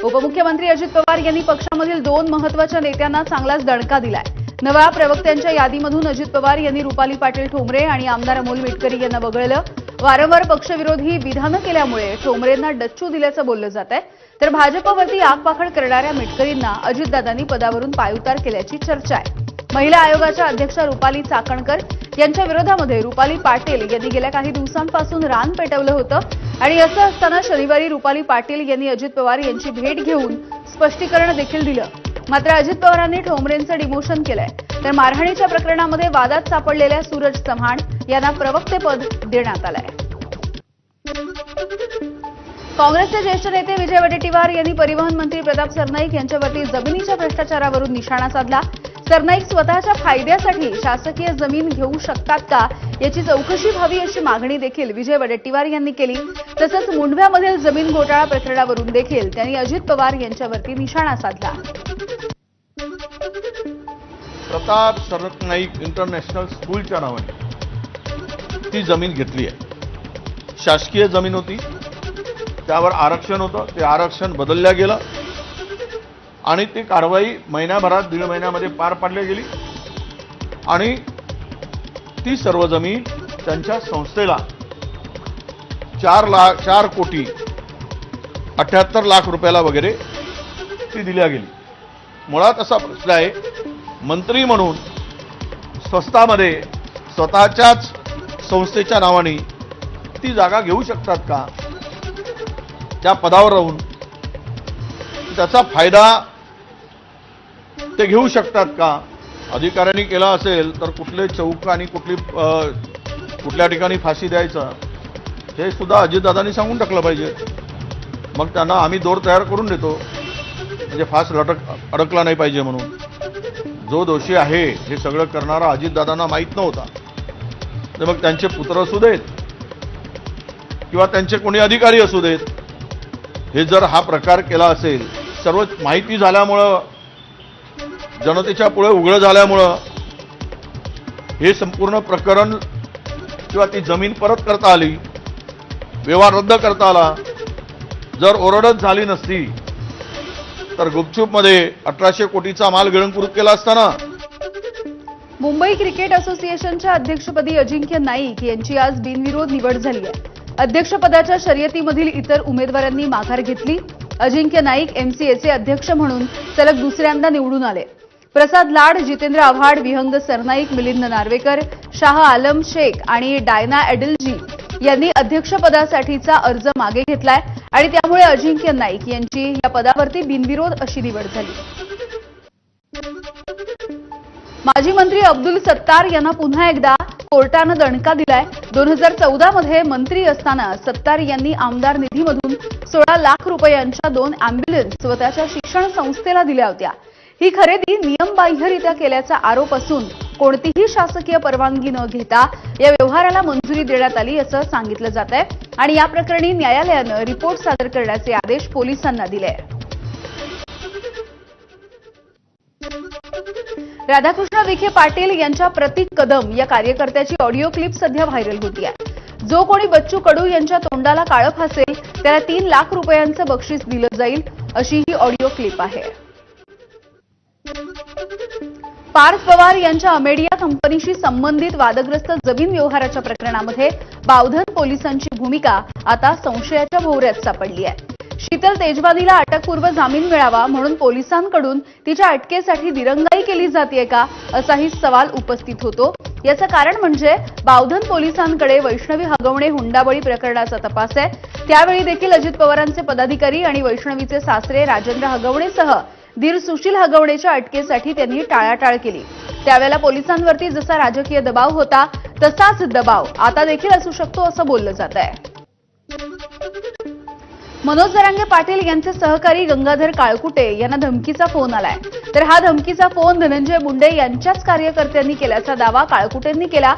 उपमुख्यमंत्री अजित पवार यांनी पक्षामधील 2 महत्त्वाच्या नेत्यांना चांगलाच दणका दिलाय। नव्या प्रवक्त्यांच्या यादीमधून अजित पवार यांनी रुपाली पाटील ठोंबरे आणि आमदार अमोल मिटकरी यांना वगळलं। वारंवार पक्षविरोधी विधानं केल्यामुळे ठोंबरेंना डच्चू दिल्याचं बोललं जात आहे, तर भाजपवरती आगपाखड करणाऱ्या मिटकरींना अजितदादांनी पदावरून पायउतार केल्याची चर्चा आहे। महिला आयोगाच्या अध्यक्षा रुपाली चाकणकर यांच्या विरोधामध्ये रुपाली पाटील यांनी गेल्या काही दिवसांपासून रान पेटवलं होतं आणि असं असताना शनिवारी रुपाली पाटील यांनी अजित पवार यांची भेट घेऊन स्पष्टीकरण देखील दिलं। मात्र अजित पवारांनी ठोंबरेंचं डिमोशन केलंय, तर मारहाणीच्या प्रकरणामध्ये वादात सापडलेल्या सूरज चव्हाण यांना प्रवक्तेपद देण्यात आलंय। काँग्रेसचे ज्येष्ठ नेते विजय वडेट्टीवार यांनी परिवहन मंत्री प्रताप सरनाईक यांच्यावरती जमिनीच्या भ्रष्टाचारावरून निशाणा साधला। सरनाईक स्वतःच्या फायद्यासाठी शासकीय जमीन घेऊ शकतात का याची चौकशी व्हावी अशी मागणी देखील विजय वडेट्टीवार यांनी केली। तसंच मुंढव्यामधील जमीन घोटाळा प्रकरणावरून देखील त्यांनी अजित पवार यांच्यावरती निशाणा साधला। प्रताप सरनाईक इंटरनॅशनल स्कूलच्या नावाने ती जमीन घेतली आहे। शासकीय जमीन होती, त्यावर आरक्षण होतं, ते आरक्षण बदलल्या गेलं आणि ती कारवाई महिन्याभरात 1.5 महिन्यामध्ये पार पाडली गेली आणि ती सर्व जमीन त्यांच्या संस्थेला 4 कोटी 78 लाख रुपयाला वगैरे ती दिल्या गेली। मुळात असा प्रश्न आहे, मंत्री म्हणून स्वस्तामध्ये स्वतःच्याच संस्थेच्या नावाने ती जागा घेऊ शकतात का? त्या पदावर राहून त्याचा फायदा ते घेऊ शकतात का? अधिकाऱ्यांनी केला असेल तर कुठले चौक आणि कुठल्या ठिकाणी फाशी द्यायचं हे सुद्धा अजितदादांनी सांगून टाकलं पाहिजे। मग त्यांना आम्ही दोर तयार करून देतो, म्हणजे फास अडकला नाही पाहिजे म्हणून। जो दोषी आहे हे सगळं करणारा अजितदादांना माहीत नव्हता, तर मग त्यांचे पुत्र असू देत किंवा त्यांचे कोणी अधिकारी असू देत, हे जर हा प्रकार केला असेल, सर्व माहिती झाल्यामुळं जनतेच्या पुढे उघड झाल्यामुळं हे संपूर्ण प्रकरण किंवा ती जमीन परत करता आली, व्यवहार रद्द करता आला। जर ओरडत झाली नसती तर गुपचूपमध्ये 1800 कोटीचा माल गिळंकृत केला असताना। मुंबई क्रिकेट असोसिएशनच्या अध्यक्षपदी अजिंक्य नाईक यांची आज बिनविरोध निवड झाली आहे। अध्यक्षपदाच्या शर्यतीमधील इतर उमेदवारांनी माघार घेतली। अजिंक्य नाईक एमसीएचे अध्यक्ष म्हणून सलग दुसऱ्यांदा निवडून आले। प्रसाद लाड, जितेंद्र आव्हाड, विहंग सरनाईक, मिलिंद नार्वेकर, शाह आलम शेख आणि डायना एडलजी यांनी अध्यक्षपदासाठीचा अर्ज मागे घेतलाय आणि त्यामुळे अजिंक्य नाईक यांची या पदावरती बिनविरोध अशी निवड झाली। माजी मंत्री अब्दुल सत्तार यांना पुन्हा एकदा कोर्टानं दणका दिलाय। 2014 मध्ये मंत्री असताना सत्तार यांनी आमदार निधीमधून 16 लाख रुपयांच्या 2 अँब्युलन्स स्वतःच्या शिक्षण संस्थेला दिल्या होत्या। ही खरेदी नियमबाह्यरित्या केल्याचा आरोप असून कोणतीही शासकीय परवानगी न घेता या व्यवहाराला मंजुरी देण्यात आली असं सांगितलं जात आहे आणि या प्रकरणी न्यायालयानं रिपोर्ट सादर करण्याचे आदेश पोलिसांना दिले। राधाकृष्ण विखे पाटील यांच्या प्रतीक कदम या कार्यकर्त्याची ऑडिओ क्लिप सध्या व्हायरल होतीये। जो कोणी बच्चू कडू यांच्या तोंडाला काळं फासेल त्याला 3 लाख रुपयांचं बक्षीस दिलं जाईल, अशी ही ऑडिओ क्लिप आहे। पार्थ पवार यांच्या अमेडिया कंपनीशी संबंधित वादग्रस्त जमीन व्यवहाराच्या प्रकरणामध्ये बावधन पोलिसांची भूमिका आता संशयाच्या भोवऱ्यात सापडली आहे। शीतल तेजवानीला अटकपूर्व जामीन मिळावा म्हणून पोलिसांकडून तिच्या अटकेसाठी दिरंगाई केली जाते का, असाही सवाल उपस्थित होतो। याचं कारण म्हणजे बावधन पोलिसांकडे वैष्णवी हगवणे हुंडाबळी प्रकरणाचा तपास आहे। त्यावेळी देखील अजित पवारांचे पदाधिकारी आणि वैष्णवीचे सासरे राजेंद्र हगवणेसह धीर सुशील हगवणेच्या अटकेसाठी त्यांनी टाळाटाळ केली। त्यावेळेला पोलिसांवरती जसा राजकीय दबाव होता तसाच दबाव आता देखील असू शकतो असं बोललं जात आहे। मनोज जरांगे पाटील यांचे सहकारी गंगाधर काळकुटे यांना धमकीचा फोन आलाय, तर हा धमकीचा फोन धनंजय मुंडे यांच्याच कार्यकर्त्यांनी केल्याचा दावा काळकुटेंनी केला।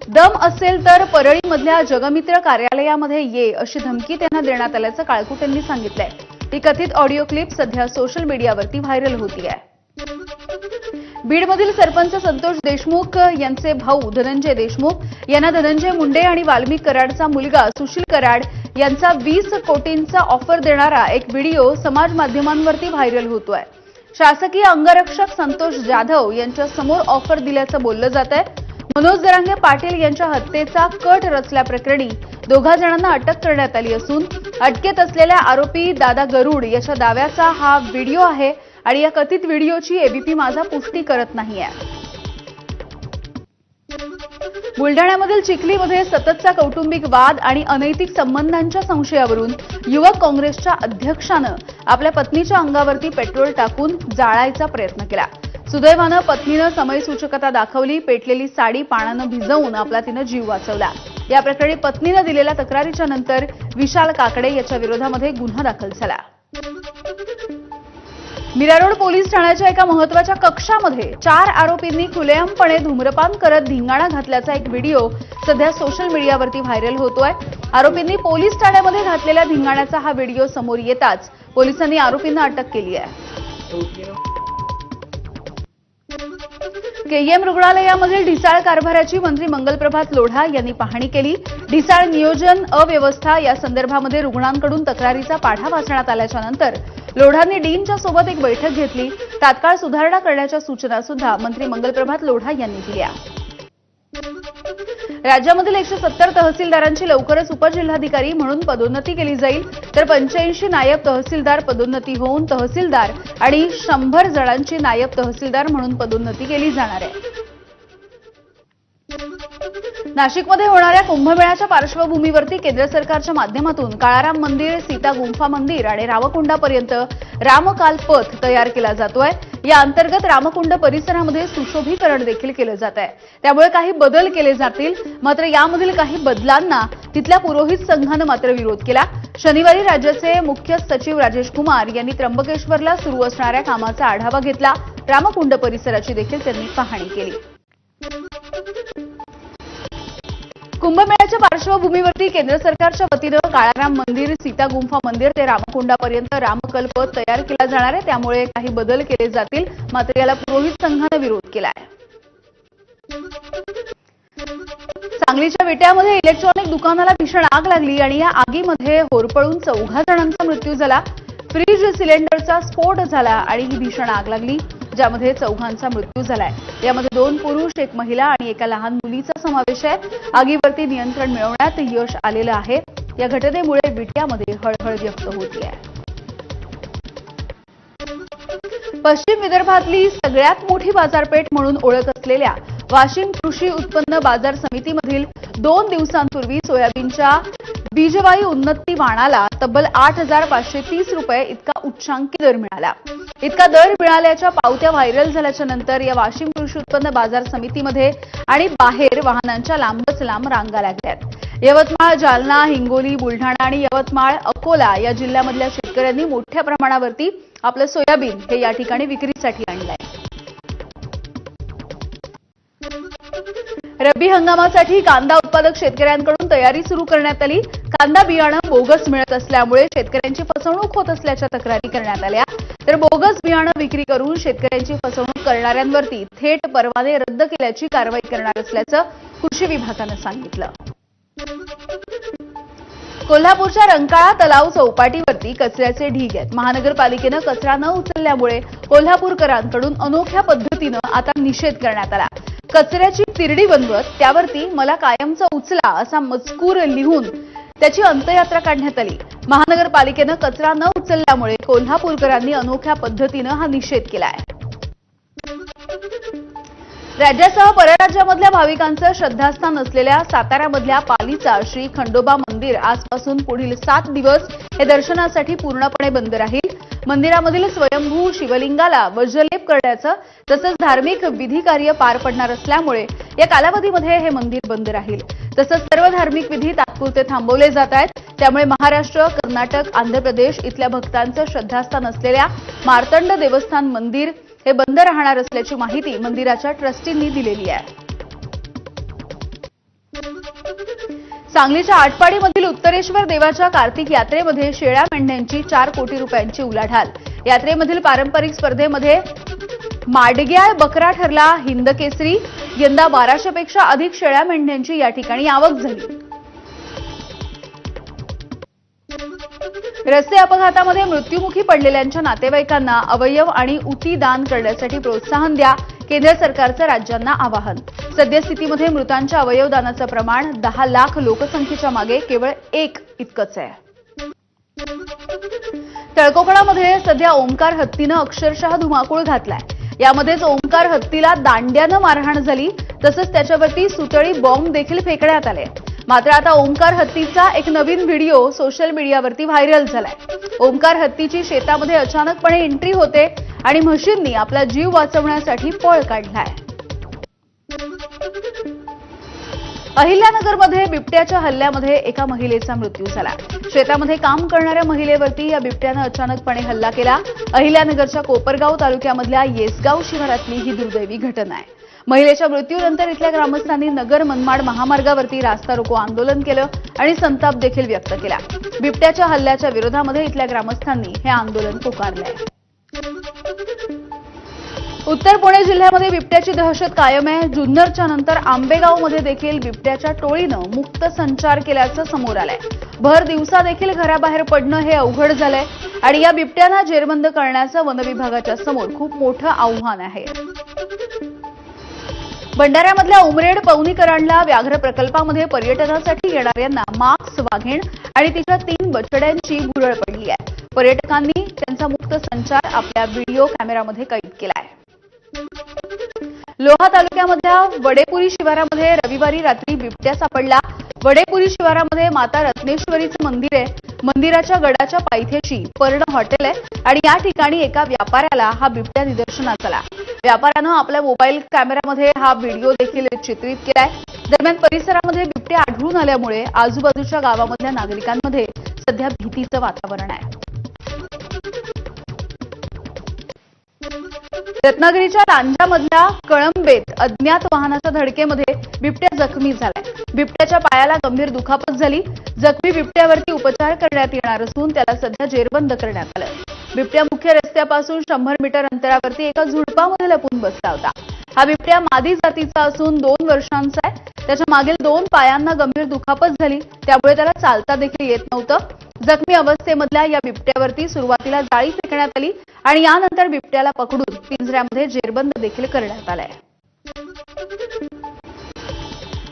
दम असेल तर परळीमधल्या जगमित्र कार्यालयामध्ये ये अशी धमकी त्यांना देण्यात आल्याचं काळकुटेंनी सांगितलंय। ही कथित ऑडिओ क्लिप सध्या सोशल मीडियावरती व्हायरल होती आहे। बीडमधील सरपंच संतोष देशमुख यांचे भाऊ धनंजय देशमुख यांना धनंजय मुंडे आणि वाल्मिक कराडचा मुलगा सुशील कराड यांचा 20 कोटींचा ऑफर देणारा एक व्हिडिओ समाज माध्यमांवरती व्हायरल होतोय. शासकीय अंगरक्षक संतोष जाधव यांच्या समोर ऑफर दिल्याचं बोललं जात आहे. मनोज जरांगे पाटील यांच्या हत्येचा कट रचल्याप्रकरणी दोघा जणांना अटक करण्यात आली असून अटकेत असलेल्या आरोपी दादा गरुड याच्या दाव्याचा हा व्हिडिओ आहे आणि या कथित व्हिडिओची एबीपी माझा पुष्टी करत नाहीये. बुलढाण्यामधील चिखलीमध्ये सततचा कौटुंबिक वाद आणि अनैतिक संबंधांच्या संशयावरून युवक काँग्रेसच्या अध्यक्षानं आपल्या पत्नीच्या अंगावरती पेट्रोल टाकून जाळायचा प्रयत्न केला. सुदैवानं पत्नीनं समयसूचकता दाखवली. पेटलेली साडी पाण्यानं भिजवून आपला तिनं जीव वाचवला. या प्रकरणी पत्नीनं दिलेल्या तक्रारीच्या नंतर विशाल काकडे याच्या विरोधामध्ये गुन्हा दाखल झाला. मीरा रोड पोलीस ठाण्याच्या एका महत्त्वाच्या कक्षामध्ये 4 आरोपींनी खुलेआमपणे धूम्रपान करत धिंगाणा घातल्याचा एक व्हिडिओ सध्या सोशल मीडियावरती व्हायरल होतोय. आरोपींनी पोलीस ठाण्यामध्ये घातलेल्या धिंगाणाचा हा व्हिडिओ समोर येताच पोलिसांनी आरोपींना अटक केली आहे. केईएम रुग्णालयामधील ढिसाळ कारभाराची मंत्री मंगलप्रभात लोढा यांनी पाहणी केली. ढिसाळ नियोजन अव्यवस्था या संदर्भामध्ये रुग्णांकडून तक्रारीचा पाढा वाचण्यात आल्याच्या नंतर लोढांनी डीनच्या सोबत एक बैठक घेतली. तात्काळ सुधारणा करण्याच्या सूचना सुद्धा मंत्री मंगलप्रभात लोढा यांनी दिल्या. राज्यामधील 170 तहसीलदारांची लवकरच उपजिल्हाधिकारी म्हणून पदोन्नती केली जाईल, तर 85 नायब तहसीलदार पदोन्नती होऊन तहसीलदार आणि 100 जणांची नायब तहसीलदार म्हणून पदोन्नती केली जाणार आहे. नाशिकमध्ये होणाऱ्या कुंभमेळ्याच्या पार्श्वभूमीवरती केंद्र सरकारच्या माध्यमातून काळाराम मंदिर, सीता गुंफा मंदिर आणि रामकुंडापर्यंत रामकाल पथ तयार केला जातोय. या अंतर्गत रामकुंड परिसरामध्ये सुशोभीकरण देखील केलं जात आहे. त्यामुळे काही बदल केले जातील. मात्र यामधील काही बदलांना तिथल्या पुरोहित संघानं मात्र विरोध केला. शनिवारी राज्याचे मुख्य सचिव राजेश कुमार यांनी त्र्यंबकेश्वरला सुरू असणाऱ्या कामाचा आढावा घेतला. रामकुंड परिसराची देखील त्यांनी पाहणी केली. कुंभमेळ्याच्या पार्श्वभूमीवरती केंद्र सरकारच्या वतीनं काळाराम मंदिर, सीता गुंफा मंदिर ते रामकुंडापर्यंत रामकल पथ तयार केला जाणार आहे. त्यामुळे काही बदल केले जातील. मात्र याला पुरोहित संघानं विरोध केला आहे. सांगलीच्या विट्यामध्ये इलेक्ट्रॉनिक दुकानाला भीषण आग लागली आणि या आगीमध्ये होरपळून 4 जणांचा मृत्यू झाला. फ्रीज सिलेंडरचा स्फोट झाला आणि ही भीषण आग लागली, ज्यामध्ये 4 मृत्यू झालाय. यामध्ये 2 पुरुष, 1 महिला आणि एका लहान मुलीचा समावेश आहे. आगीवरती नियंत्रण मिळवण्यात यश आलेलं आहे. या घटनेमुळे विट्यामध्ये हळहळ व्यक्त होती आहे. पश्चिम विदर्भातली सगळ्यात मोठी बाजारपेठ म्हणून ओळख असलेल्या वाशिम कृषी उत्पन्न बाजार समितीमधील 2 दिवसांपूर्वी सोयाबीनच्या बीजवाई उन्नती वाणाला तब्बल 8,530 रुपये इतका उच्चांकी दर मिळाला. इतका दर मिळाल्याच्या पावत्या व्हायरल झाल्याच्या नंतर या वाशिम कृषी उत्पन्न बाजार समितीमध्ये आणि बाहेर वाहनांच्या लांबच लांब रांगा लागल्यात. यवतमाळ, जालना, हिंगोली, बुलढाणा आणि यवतमाळ, अकोला या जिल्ह्यामधल्या शेतकऱ्यांनी मोठ्या प्रमाणावरती आपलं सोयाबीन हे या ठिकाणी विक्रीसाठी आणलंय. रब्बी हंगामासाठी कांदा उत्पादक शेतकऱ्यांकडून तयारी सुरू करण्यात आली. कांदा बियाणं बोगस मिळत असल्यामुळे शेतकऱ्यांची फसवणूक होत असल्याच्या तक्रारी करण्यात आल्या. तर बोगस बियाणं विक्री करून शेतकऱ्यांची फसवणूक करणाऱ्यांवरती थेट परवाने रद्द केल्याची कारवाई करणार असल्याचं कृषी विभागानं सांगितलं. कोल्हापूरच्या रंकाळा तलाव चौपाटीवरती कचऱ्याचे ढीग आहेत. महानगरपालिकेनं कचरा न उचलल्यामुळे कोल्हापूरकरांकडून अनोख्या पद्धतीनं आता निषेध करण्यात आला. कचऱ्याची तिरडी बनवत त्यावरती मला कायमचा उचला असा मजकूर लिहून त्याची अंत्ययात्रा काढण्यात आली. महानगरपालिकेनं कचरा न उचलल्यामुळे कोल्हापूरकरांनी अनोख्या पद्धतीनं हा निषेध केला आहे. राज्यासह परराज्यामधल्या भाविकांचं श्रद्धास्थान असलेल्या साताऱ्यामधल्या पालीचा श्री खंडोबा मंदिर आजपासून पुढील 7 दिवस हे दर्शनासाठी पूर्णपणे बंद राहील. मंदिरामधील स्वयंभू शिवलिंगाला वज्रलेप करण्याचं तसंच धार्मिक विधी कार्य पार पडणार असल्यामुळे या कालावधीमध्ये हे मंदिर बंद राहील. तसंच सर्व धार्मिक विधी तात्पुरते थांबवले जात आहेत. त्यामुळे महाराष्ट्र, कर्नाटक, आंध्र प्रदेश इथल्या भक्तांचं श्रद्धास्थान असलेल्या मार्तंड देवस्थान मंदिर हे बंद राहणार असल्याची माहिती मंदिराच्या ट्रस्टींनी दिलेली आहे. सांगलीच्या आटपाडीमधील उत्तरेश्वर देवाच्या कार्तिक यात्रेमध्ये शेळ्या मेंढ्यांची 4 कोटी रुपयांची उलाढाल. यात्रेमधील पारंपरिक स्पर्धेमध्ये माडग्याळ बकरा ठरला हिंदकेसरी. यंदा 1200 पेक्षा अधिक शेळ्या मेंढ्यांची या ठिकाणी आवक झाली. रस्ते अपघातामध्ये मृत्युमुखी पडलेल्यांच्या नातेवाईकांना अवयव आणि उती दान करण्यासाठी प्रोत्साहन द्या, केंद्र सरकारचं राज्यांना आवाहन. सद्यस्थितीमध्ये मृतांच्या अवयव दानाचं प्रमाण 10 लाख लोकसंख्येच्या मागे केवळ 1 इतकंच आहे. तळकोकणामध्ये सध्या ओंकार हत्तीनं अक्षरशः धुमाकूळ घातलाय. यामध्येच ओंकार हत्तीला दांड्यानं मारहाण झाली, तसंच त्याच्यावरती सुतळी बॉम्ब देखील फेकण्यात आले. मात्र आता ओंकार हत्तीचा एक नवीन व्हिडिओ सोशल मीडियावरती व्हायरल झालाय. ओंकार हत्तीची शेतामध्ये अचानकपणे एंट्री होते आणि म्हशींनी आपला जीव वाचवण्यासाठी पळ काढलाय. अहिल्यानगरमध्ये बिबट्याच्या हल्ल्यामध्ये एका महिलेचा मृत्यू झाला. शेतामध्ये काम करणाऱ्या महिलेवरती या बिबट्यानं अचानकपणे हल्ला केला. अहिल्यानगरच्या कोपरगाव तालुक्यामधल्या येसगाव शिवारातली ही दुर्दैवी घटना आहे. महिलेच्या मृत्यूनंतर इथल्या ग्रामस्थांनी नगर मनमाड महामार्गावरती रास्ता रोको आंदोलन केलं आणि संताप देखील व्यक्त केला. बिबट्याच्या हल्ल्याच्या विरोधामध्ये इथल्या ग्रामस्थांनी हे आंदोलन पुकारलंय. उत्तर पुणे जिल्ह्यामध्ये बिबट्याची दहशत कायम आहे. जुन्नरच्या नंतर आंबेगावमध्ये देखील बिबट्याच्या टोळीनं मुक्त संचार केल्याचं समोर आलंय. भर दिवसा देखील घराबाहेर पडणं हे अवघड झालंय आणि या बिबट्यांना जेरबंद करण्याचं वनविभागाच्या समोर खूप मोठं आव्हान आहे. भंडाऱ्यामधल्या उमरेड पवनीकरांडला व्याघ्र प्रकल्पामध्ये पर्यटनासाठी येणाऱ्यांना मास्क, वाघीण आणि तिच्या 3 बछड्यांची भुरळ पडली आहे. पर्यटकांनी त्यांचा मुक्त संचार आपल्या व्हिडिओ कॅमेरामध्ये कैद केलाय. लोहा तालुक्यामधल्या वडेपुरी शिवारामध्ये रविवारी रात्री बिबट्या सापडला. वडेपुरी शिवारामध्ये माता रत्नेश्वरीचं मंदिर आहे. मंदिराच्या गडाच्या पायथ्याशी पर्ण हॉटेल आहे आणि या ठिकाणी एका व्यापाऱ्याला हा बिबट्या निदर्शनास आला. व्यापाऱ्यानं आपल्या मोबाईल कॅमेरामध्ये हा व्हिडिओ देखील चित्रित केलाय. दरम्यान परिसरामध्ये बिबट्या आढळून आल्यामुळे आजूबाजूच्या गावामधल्या नागरिकांमध्ये सध्या भीतीचं वातावरण आहे. रत्नागिरीच्या लांजामधल्या कळंबेत अज्ञात वाहनाच्या धडकेमध्ये बिबट्या जखमी झालाय. बिबट्याच्या पायाला गंभीर दुखापत झाली. जखमी बिबट्यावरती उपचार करण्यात येणार असून त्याला सध्या जेरबंद करण्यात आलं. बिबट्या मुख्य रस्त्यापासून 100 मीटर अंतरावरती एका झुडपामध्ये लपून बसला होता. हा बिबट्या मादी जातीचा असून 2 वर्षांचा आहे. त्याच्या मागील 2 पायांना गंभीर दुखापत झाली, त्यामुळे त्याला चालता देखील येत नव्हतं. जखमी अवस्थेमधल्या या बिबट्यावरती सुरुवातीला जाळी फेकण्यात आली आणि यानंतर बिबट्याला पकडून पिंजऱ्यामध्ये जेरबंद देखील करण्यात आलाय.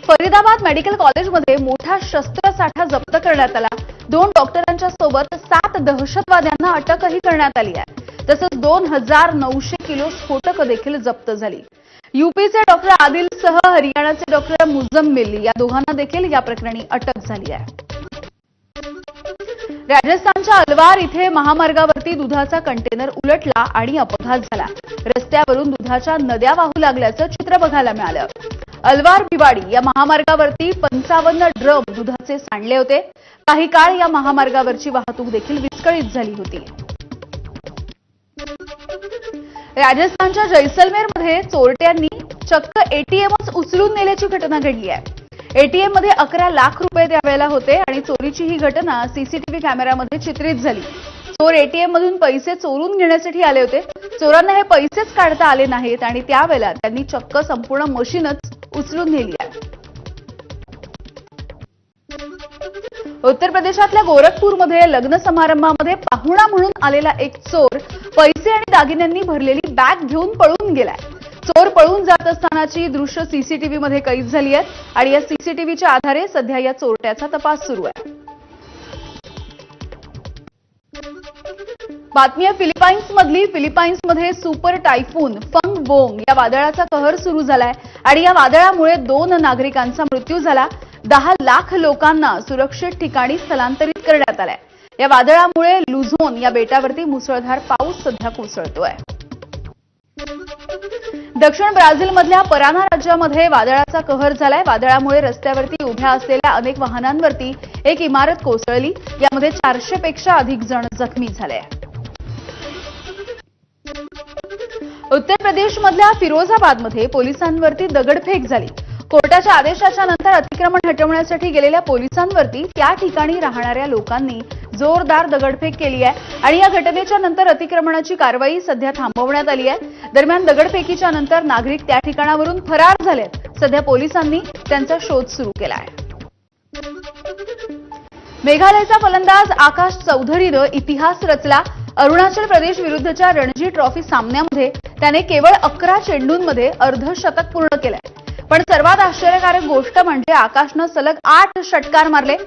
फरीदाबाद मेडिकल कॉलेजमध्ये मोठा शस्त्रसाठा जप्त करण्यात आला. 2 डॉक्टरांच्या सोबत 7 दहशतवाद्यांना अटकही करण्यात आली आहे. तसंच 2900 किलो स्फोटक देखील जप्त झाली. यूपीचे डॉक्टर आदिलसह हरियाणाचे डॉक्टर मुझम्मिल या दोघांना देखील या प्रकरणी अटक झाली आहे. राजस्थानच्या अलवार इथे महामार्गावरती दुधाचा कंटेनर उलटला आणि अपघात झाला. रस्त्यावरून दुधाच्या नद्या वाहू लागल्याचं चित्र बघायला मिळालं. अलवार भिवाडी या महामार्गावरती 55 ड्रम दुधाचे सांडले होते. काही काळ या महामार्गावरची वाहतूक देखील विस्कळीत झाली होती. राजस्थानच्या जैसलमेरमध्ये चोरट्यांनी चक्क एटीएमच उचलून नेल्याची घटना घडली आहे. एटीएम मध्ये 11 लाख रुपये त्यावेळेला होते आणि चोरीची ही घटना सीसीटीव्ही कॅमेऱ्यामध्ये चित्रित झाली. चोर एटीएम मधून पैसे चोरून घेण्यासाठी आले होते. चोरांना हे पैसेच काढता आले नाहीत आणि त्यावेळेला त्यांनी चक्क संपूर्ण मशीनच उचलून नेली आहे. उत्तर प्रदेशातल्या गोरखपूरमध्ये लग्न समारंभामध्ये पाहुणा म्हणून आलेला एक चोर पैसे आणि दागिन्यांनी भरलेली बॅग घेऊन पळून गेलाय. चोर पळून जात असतानाची दृश्य सीसीटीव्हीमध्ये कैद झाली आहेत आणि या सीसीटीव्हीच्या आधारे सध्या या चोरट्याचा तपास सुरू आहे. बातमी आहे फिलिपाईन्समध्ये सुपर टायफून फंग बोंग या वादळाचा कहर सुरू झालाय आणि या वादळामुळे 2 नागरिकांचा मृत्यू झाला. 10 लाख लोकांना सुरक्षित ठिकाणी स्थलांतरित करण्यात आलंय. या वादळामुळे लुझोन या बेटावरती मुसळधार पाऊस सध्या कोसळतोय. दक्षिण ब्राझीलमधल्या पराना राज्यामध्ये वादळाचा कहर झालाय. वादळामुळे रस्त्यावरती उभ्या असलेल्या अनेक वाहनांवरती एक इमारत कोसळली. यामध्ये 400 पेक्षा अधिक जण जखमी झाले. उत्तर प्रदेशमधल्या फिरोजाबादमध्ये पोलिसांवरती दगडफेक झाली. कोर्टाच्या आदेशाच्या नंतर अतिक्रमण हटवण्यासाठी गेलेल्या पोलिसांवरती त्या ठिकाणी राहणाऱ्या लोकांनी जोरदार दगडफेक केली आहे आणि या घटनेच्या नंतर अतिक्रमणाची कारवाई सध्या थांबवण्यात आली आहे. दरम्यान दगडफेकीच्या नंतर नागरिक त्या ठिकाणावरून फरार झालेत. सध्या पोलिसांनी त्यांचा शोध सुरू केला आहे. मेघालयचा फलंदाज आकाश चौधरीनं इतिहास रचला. अरुणाचल प्रदेश विरुद्धच्या रणजी ट्रॉफी सामन्यामध्ये त्याने केवळ 11 चेंडूंमध्ये अर्धशतक पूर्ण केलंय. पण सर्वात आश्चर्यकारक गोष्ट म्हणजे आकाशनं सलग 8 षटकार मारले.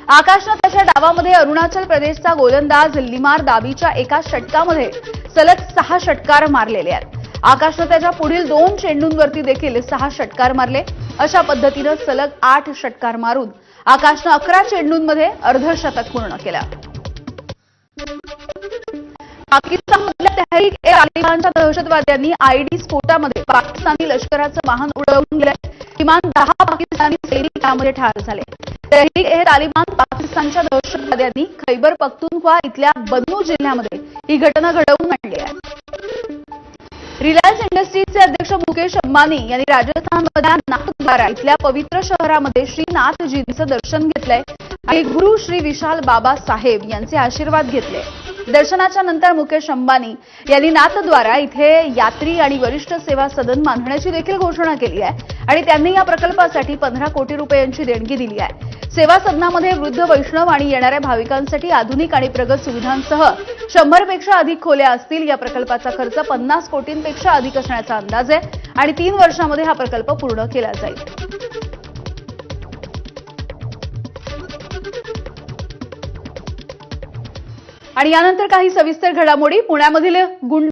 आकाशनं त्याच्या डावामध्ये अरुणाचल प्रदेशचा गोलंदाज लिमार दाबीच्या एका षटकामध्ये सलग 6 षटकार मारलेले आहेत. आकाशनं त्याच्या पुढील 2 चेंडूंवरती देखील 6 षटकार मारले. अशा पद्धतीनं सलग 8 षटकार मारून आकाशनं 11 चेंडूंमध्ये अर्धशतक पूर्ण केलं. पाकिस्तानमधल्या तहरीक ए तालिबानच्या दहशतवाद्यांनी आयडी स्फोटामध्ये पाकिस्तानी लष्कराचं वाहन उडवून गेलंय. किमान 10 पाकिस्तानी सैनिक यामध्ये ठार झाले. तहरीक ए तालिबान पाकिस्तानच्या दहशतवाद्यांनी खैबर पख्तूनख्वा इथल्या बन्नू जिल्ह्यामध्ये ही घटना घडवून आणली आहे. रिलायन्स इंडस्ट्रीजचे अध्यक्ष मुकेश अंबानी यांनी राजस्थानमधल्या नाथद्वारा इथल्या पवित्र शहरामध्ये श्रीनाथजींचं दर्शन घेतलंय आणि गुरु श्री विशाल बाबा साहेब यांचे आशीर्वाद घेतले. दर्शनाच्या नंतर मुकेश अंबानी यांनी नाथद्वारा इथे यात्री आणि वरिष्ठ सेवा सदन बांधण्याची देखील घोषणा केली आहे आणि त्यांनी या प्रकल्पासाठी 15 कोटी रुपयांची देणगी दिली आहे. सेवा सदनामध्ये वृद्ध वैष्णव आणि येणाऱ्या भाविकांसाठी आधुनिक आणि प्रगत सुविधांसह 100 पेक्षा अधिक खोल्या असतील. या प्रकल्पाचा खर्च 50 कोटींपेक्षा अधिक असण्याचा अंदाज आहे आणि 3 वर्षांमध्ये हा प्रकल्प पूर्ण केला जाईल. आणि यानंतर काही सविस्तर घडामोडी. पुण्यामधील गुंड